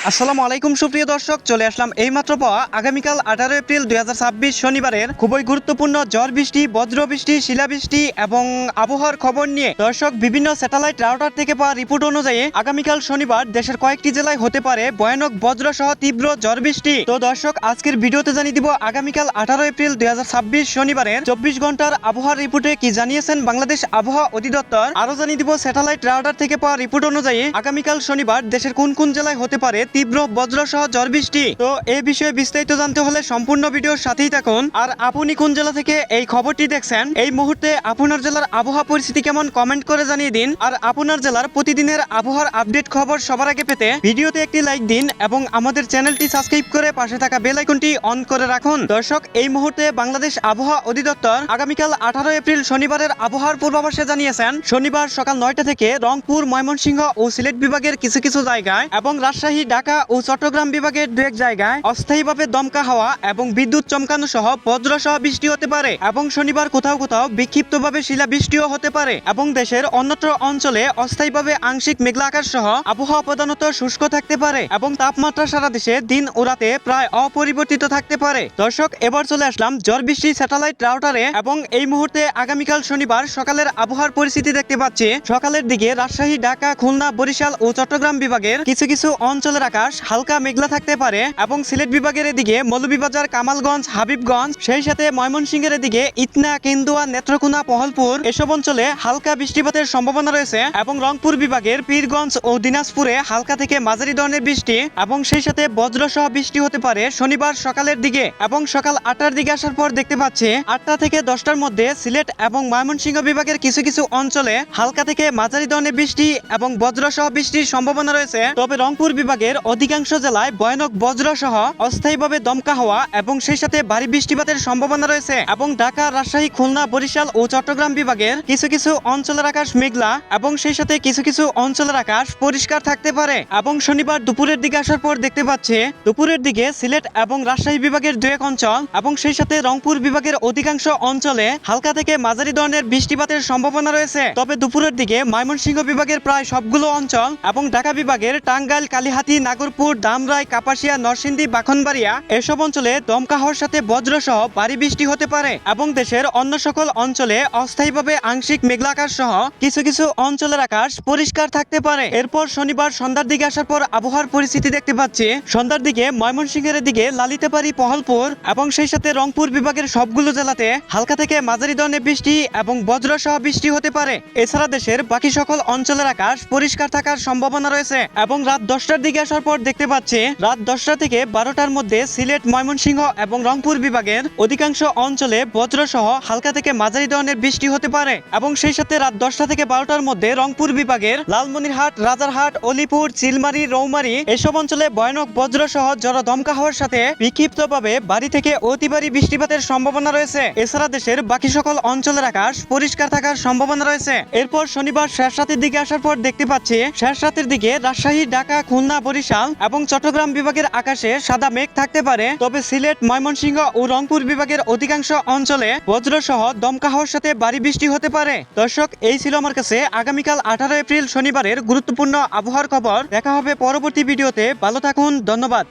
আসসালামু আলাইকুম সুপ্রিয় দর্শক, চলে আসলাম এইমাত্র পাওয়া আগামীকাল 18 এপ্রিল 2026 শনিবারের খুবই গুরুত্বপূর্ণ ঝড় বৃষ্টি, বজ্র বৃষ্টি, শিলাবৃষ্টি এবং আবহাওয়ার খবর নিয়ে। দর্শক, বিভিন্ন স্যাটেলাইট রাউটার থেকে পাওয়া রিপোর্ট অনুযায়ী আগামীকাল শনিবার দেশের কয়েকটি জেলায় হতে পারে ভয়ানক বজ্র সহ তীব্র ঝড় বৃষ্টি। তো দর্শক, আজকের ভিডিওতে জানিয়ে দিব আগামীকাল 18 এপ্রিল 2026 শনিবারের 24 ঘন্টার আবহাওয়ার রিপোর্টে কি জানিয়েছেন বাংলাদেশ আবহাওয়া অধিদপ্তর। আরো জানিয়ে দিব স্যাটেলাইট রাউটার থেকে পাওয়া রিপোর্ট অনুযায়ী আগামীকাল শনিবার দেশের কোন কোন জেলায় হতে পারে তীব্র বজ্র সহ ঝড় বৃষ্টি। তো এই বিষয়ে বিস্তারিত জানতে হলে সম্পূর্ণ ভিডিওর সাথেই থাকুন। আর আপনি কোন জেলা থেকে এই খবরটি দেখছেন, এই মুহূর্তে আপনার জেলার আবহাওয়া পরিস্থিতি কেমন কমেন্ট করে জানিয়ে দিন। আর আপনার জেলার প্রতিদিনের আবহাওয়ার আপডেট খবর সবার আগে পেতে ভিডিওতে একটি লাইক দিন এবং আমাদের চ্যানেলটি সাবস্ক্রাইব করে পাশে থাকা বেল আইকনটি অন করে রাখুন। দর্শক, এই মুহূর্তে বাংলাদেশ আবহাওয়া অধিদপ্তর আগামীকাল 18 এপ্রিল শনিবারের আবহাওয়ার পূর্বাভাসে জানিয়েছেন শনিবার সকাল 9টা থেকে রংপুর, ময়মনসিংহ ও সিলেট বিভাগের কিছু কিছু জায়গায় এবং রাজশাহী, ঢাকা ও চট্টগ্রাম বিভাগের দু এক জায়গায় অস্থায়ীভাবে দমকা হাওয়া এবং বিদ্যুৎ চমকানো সহ বজ্র সহ বৃষ্টি হতে পারে এবং শনিবার কোথাও কোথাও বিক্ষিপ্তভাবে শিলাবৃষ্টিও হতে পারে এবং দেশের অন্যত্র অঞ্চলে অস্থায়ীভাবে আংশিক মেঘলা আকাশ সহ আবহাওয়া প্রধানত শুষ্ক থাকতে পারে এবং তাপমাত্রা সারা দেশে দিন ও রাতে প্রায় অপরিবর্তিত থাকতে পারে। দর্শক, এবার চলে আসলাম ঝড় বৃষ্টি স্যাটেলাইট রাউটারে এবং এই মুহূর্তে আগামীকাল শনিবার সকালের আবহাওয়ার পরিস্থিতি দেখতে পাচ্ছি। সকালের দিকে রাজশাহী, ঢাকা, খুলনা, বরিশাল ও চট্টগ্রাম বিভাগের কিছু কিছু অঞ্চলের আকাশ হালকা মেঘলা থাকতে পারে এবং সিলেট বিভাগের এদিকে মৌলভীবাজার, কামালগঞ্জ, হাবিবগঞ্জ, সেই সাথে ময়মনসিংহের এদিকে ইটনা, কেন্দুয়া, নেত্রকোনা, পহলপুর এসব অঞ্চলে হালকা বৃষ্টিপাতের সম্ভাবনা রয়েছে এবং রংপুর বিভাগের পীরগঞ্জ ও দিনাজপুরে হালকা থেকে মাঝারি ধরনের বৃষ্টি এবং সেই সাথে বজ্র সহ বৃষ্টি হতে পারে শনিবার সকালের দিকে এবং সকাল 8টার দিকে আসার পর দেখতে পাচ্ছি 8টা থেকে 10টার মধ্যে সিলেট এবং ময়মনসিংহ বিভাগের কিছু কিছু অঞ্চলে হালকা থেকে মাঝারি ধরনের বৃষ্টি এবং বজ্র সহ বৃষ্টির সম্ভাবনা রয়েছে। তবে রংপুর বিভাগের অধিকাংশ জেলায় ভয়ানক বজ্র সহ অস্থায়ীভাবে দমকা হওয়া এবং সেই সাথে ভারী বৃষ্টিপাতের সম্ভাবনা রয়েছে এবং ঢাকা, রাজশাহী, খুলনা, বরিশাল ও চট্টগ্রাম বিভাগের কিছু কিছু অঞ্চলের আকাশ মেঘলা এবং সেই সাথে কিছু কিছু অঞ্চলের আকাশ পরিষ্কার থাকতে পারে এবং শনিবার দুপুরের দিকে আসার পর দেখতে পাচ্ছি দুপুরের দিকে সিলেট এবং রাজশাহী বিভাগের দু এক অঞ্চল এবং সেই সাথে রংপুর বিভাগের অধিকাংশ অঞ্চলে হালকা থেকে মাঝারি ধরনের বৃষ্টিপাতের সম্ভাবনা রয়েছে। তবে দুপুরের দিকে ময়মনসিংহ বিভাগের প্রায় সবগুলো অঞ্চল এবং ঢাকা বিভাগের টাঙ্গাইল, কালিহাতী, নাগরপুর, ধামরাই, কাপাসিয়া, নরসিংদী, বাখনবাড়িয়া এসব অঞ্চলে দমকা হওয়ার সাথে বজ্র সহ ভারী বৃষ্টি হতে পারে এবং দেশের অন্য সকল অঞ্চলে অস্থায়ীভাবে আংশিক মেঘলা আকাশ সহ কিছু কিছু অঞ্চলের আকাশ পরিষ্কার থাকতে পারে। এরপর শনিবার সন্ধ্যার দিকে আসার পর আবহাওয়ার পরিস্থিতি দেখতে পাচ্ছি সন্ধ্যার দিকে ময়মনসিংহের দিকে লালিতেবাড়ি, পহলপুর এবং সেই সাথে রংপুর বিভাগের সবগুলো জেলাতে হালকা থেকে মাঝারি ধরনের বৃষ্টি এবং বজ্র সহ বৃষ্টি হতে পারে। এছাড়া দেশের বাকি সকল অঞ্চলের আকাশ পরিষ্কার থাকার সম্ভাবনা রয়েছে এবং রাত 10টার দিকে আসার পর দেখতে পাচ্ছি রাত 10টা থেকে 12টার মধ্যে সিলেট, ময়মনসিংহ এবং রংপুর বিভাগের অধিকাংশ অঞ্চলে বজ্র সহ হালকা থেকে মাঝারি ধরনের বৃষ্টি হতে পারে এবং সেই সাথে রাত 10টা থেকে 12টার মধ্যে রংপুর বিভাগের লালমনিরহাট, রাজারহাট, অলিপুর, চিলমারি, রৌমারী এসব অঞ্চলে ভয়ানক বজ্র সহ ঝড়ো দমকা হওয়ার সাথে বিক্ষিপ্তভাবে ভারী থেকে অতি ভারী বৃষ্টিপাতের সম্ভাবনা রয়েছে। এছাড়া দেশের বাকি সকল অঞ্চলের আকাশ পরিষ্কার থাকার সম্ভাবনা রয়েছে। এরপর শনিবার শেষ রাতের দিকে আসার পর দেখতে পাচ্ছি শেষ রাতের দিকে রাজশাহী, ঢাকা, খুলনা, বরিশাল এবং চট্টগ্রাম বিভাগের আকাশে সাদা মেঘ থাকতে পারে। তবে সিলেট, ময়মনসিংহ ও রংপুর বিভাগের অধিকাংশ অঞ্চলে বজ্র সহ দমকা হওয়ার সাথে ভারী বৃষ্টি হতে পারে। দর্শক, এই ছিল আমার কাছে আগামীকাল 18 এপ্রিল শনিবারের গুরুত্বপূর্ণ আবহাওয়ার খবর। দেখা হবে পরবর্তী ভিডিওতে। ভালো থাকুন, ধন্যবাদ।